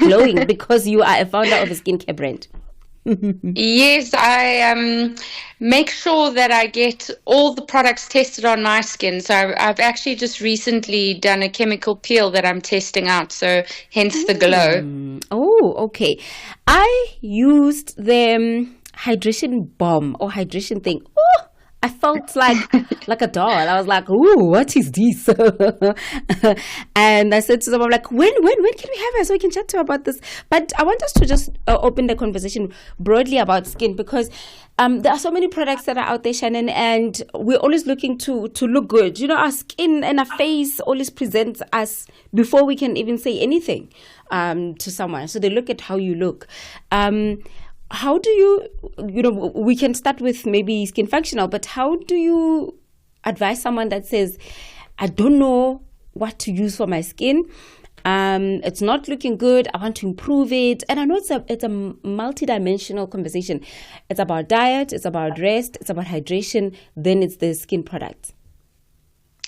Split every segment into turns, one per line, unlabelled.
glowing because you are a founder of a skincare brand.
Yes, I make sure that I get all the products tested on my skin. So I've actually just recently done a chemical peel that I'm testing out. So hence the glow.
Oh, okay. I used the hydration balm or hydration thing. Oh, I felt like a doll. I was like, "Ooh, what is this?" And I said to someone, "Like, when can we have her so we can chat to her about this?" But I want us to just open the conversation broadly about skin because there are so many products that are out there, Shannon, and we're always looking to look good. You know, our skin and our face always presents us before we can even say anything to someone. So they look at how you look. How do we can start with maybe Skin Functional, but how do you advise someone that says, I don't know what to use for my skin, it's not looking good, I want to improve it? And I know it's a multidimensional conversation. It's about diet, it's about rest, it's about hydration, then it's the skin products.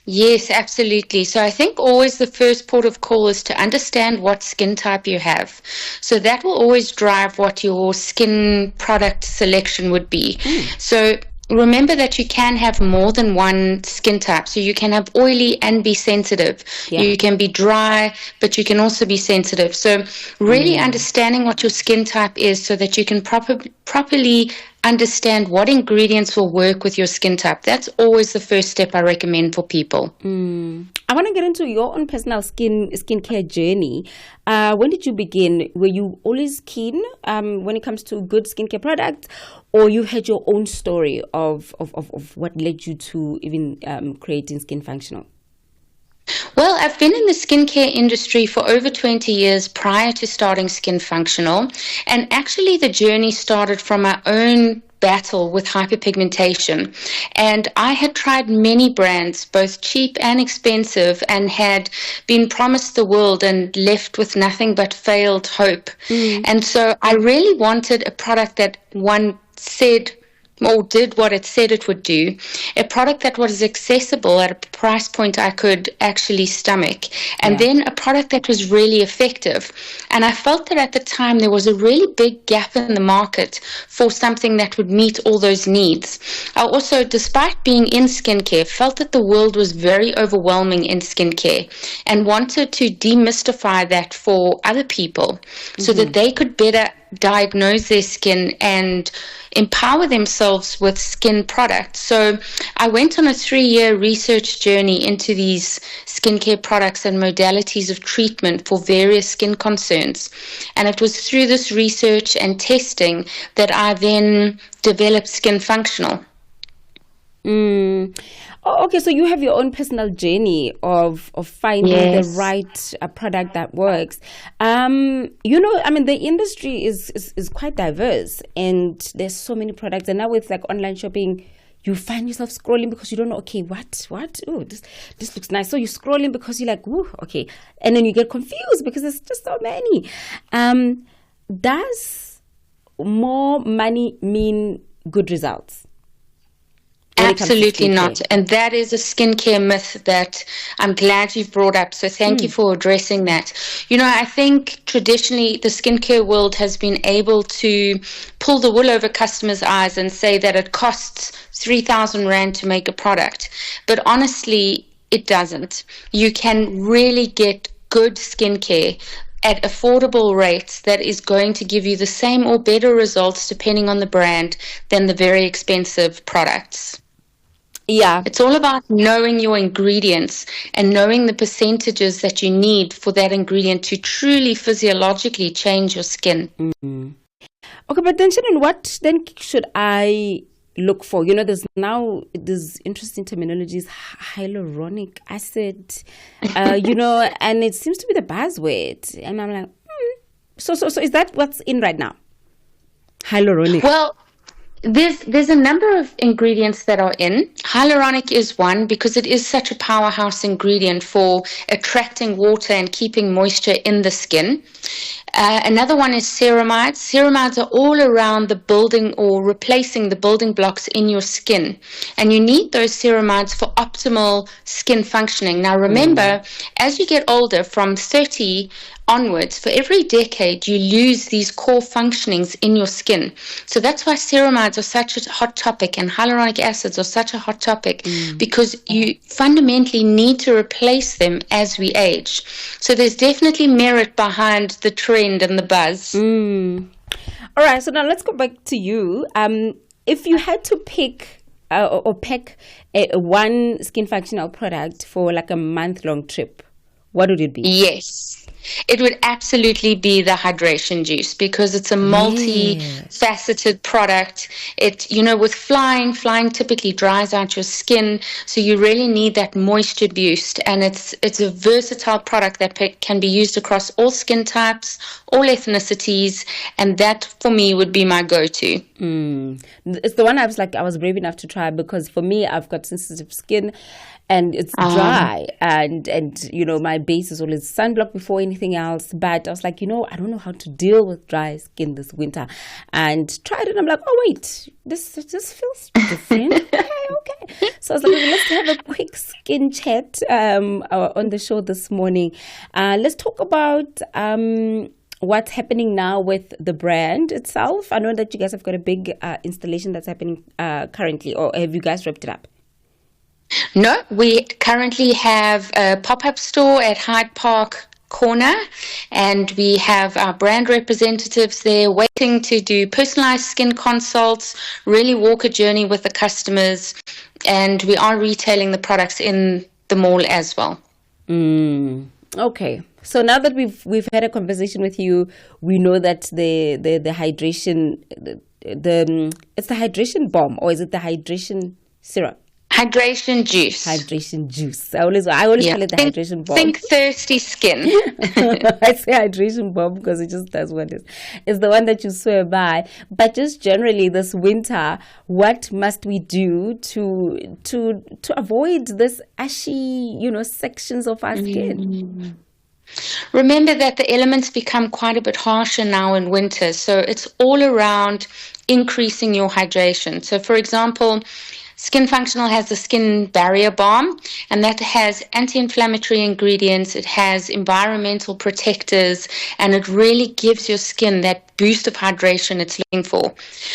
Yes, absolutely. So I think always the first port of call is to understand what skin type you have. So that will always drive what your skin product selection would be. So remember that you can have more than one skin type. So you can have oily and be sensitive. Yeah. You can be dry, but you can also be sensitive. So really understanding what your skin type is so that you can properly understand what ingredients will work with your skin type. That's always the first step I recommend for people.
I want to get into your own personal skincare journey. When did you begin? Were you always keen when it comes to good skincare products, or you had your own story of what led you to even creating Skin Functional?
Well, I've been in the skincare industry for over 20 years prior to starting Skin Functional. And actually the journey started from my own battle with hyperpigmentation. And I had tried many brands, both cheap and expensive, and had been promised the world and left with nothing but failed hope. And so I really wanted a product that one said or did what it said it would do, a product that was accessible at a price point I could actually stomach, and then a product that was really effective. And I felt that at the time there was a really big gap in the market for something that would meet all those needs. I also, despite being in skincare, felt that the world was very overwhelming in skincare and wanted to demystify that for other people so that they could better diagnose their skin and empower themselves with skin products. So I went on a 3-year research journey into these skincare products and modalities of treatment for various skin concerns. And it was through this research and testing that I then developed Skin Functional.
Okay, so you have your own personal journey of finding the right product that works. The industry is quite diverse, and there's so many products. And now with like online shopping, you find yourself scrolling because you don't know, okay, what? Oh, this looks nice. So you're scrolling because you're like, ooh, okay. And then you get confused because there's just so many. Does more money mean good results?
Absolutely not. And that is a skincare myth that I'm glad you've brought up. So thank you for addressing that. I think traditionally the skincare world has been able to pull the wool over customers' eyes and say that it costs 3,000 Rand to make a product. But honestly, it doesn't. You can really get good skincare at affordable rates that is going to give you the same or better results, depending on the brand, than the very expensive products.
Yeah.
It's all about knowing your ingredients and knowing the percentages that you need for that ingredient to truly physiologically change your skin.
Okay, but then Shannon, what then should I look for? There's now this interesting terminologies, hyaluronic acid, and it seems to be the buzzword. And I'm like, So is that what's in right now? Hyaluronic.
Well, there's a number of ingredients that are in. Hyaluronic is one because it is such a powerhouse ingredient for attracting water and keeping moisture in the skin. Another one is ceramides. Ceramides are all around the building or replacing the building blocks in your skin. And you need those ceramides for optimal skin functioning. Now remember, as you get older, from 30 onwards, for every decade, you lose these core functionings in your skin. So that's why ceramides are such a hot topic and hyaluronic acids are such a hot topic, because you fundamentally need to replace them as we age. So there's definitely merit behind the trend and the buzz.
All right, so now let's go back to you. If you had to pick or pack one skin functional product for like a month-long trip, what would it be?
Yes. It would absolutely be the hydration juice, because it's a multi-faceted product. It, with flying typically dries out your skin, so you really need that moisture boost. And it's a versatile product that can be used across all skin types, all ethnicities, and that for me would be my go-to.
It's the one I was brave enough to try, because for me, I've got sensitive skin. And it's dry, and my base is always sunblock before anything else. But I was like, I don't know how to deal with dry skin this winter, and tried it. I'm like, oh wait, this feels different. okay. So I was like, let's have a quick skin chat on the show this morning. Let's talk about what's happening now with the brand itself. I know that you guys have got a big installation that's happening currently, or have you guys wrapped it up?
No, we currently have a pop-up store at Hyde Park Corner, and we have our brand representatives there waiting to do personalized skin consults, really walk a journey with the customers, and we are retailing the products in the mall as well.
Okay. So now that we've had a conversation with you, we know that the hydration, it's the hydration bomb, or is it the hydration syrup?
Hydration juice.
Hydration juice. I always call it the hydration bomb.
Think thirsty skin.
I say hydration bomb because it just does what it is. It's the one that you swear by. But just generally this winter, what must we do to avoid this ashy, sections of our skin?
Remember that the elements become quite a bit harsher now in winter. So it's all around increasing your hydration. So for example, Skin Functional has the Skin Barrier Balm, and that has anti-inflammatory ingredients, it has environmental protectors, and it really gives your skin that boost of hydration it's looking for.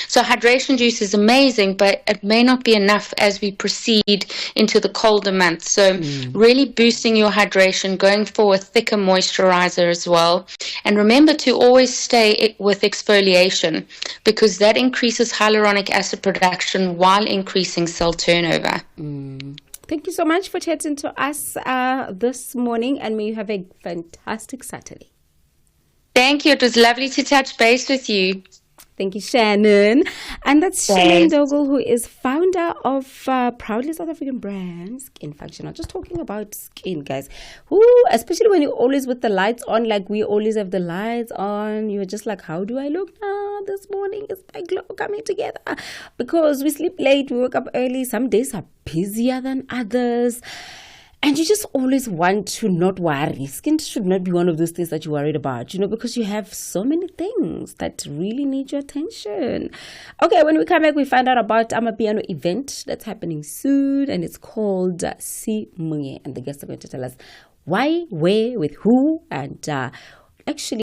So hydration juice is amazing, but it may not be enough as we proceed into the colder months. So really boosting your hydration, going for a thicker moisturizer as well. And remember to always stay with exfoliation, because that increases hyaluronic acid production while increasing cell turnover.
Thank you so much for chatting to us this morning, and may you have a fantastic Saturday.
Thank you. It was lovely to touch base with you.
Thank you, Shannon. And that's Shannon Dougall, who is founder of proudly South African brand Skin Functional. Just talking about skin, guys. Especially when you're always with the lights on, like we always have the lights on. You're just like, how do I look now this morning? Is my glow coming together? Because we sleep late, we wake up early. Some days are busier than others. And you just always want to not worry. Skin should not be one of those things that you're worried about, because you have so many things that really need your attention. Okay, when we come back, we find out about Amapiano event that's happening soon, and it's called Simunye. And the guests are going to tell us why, where, with who, and actually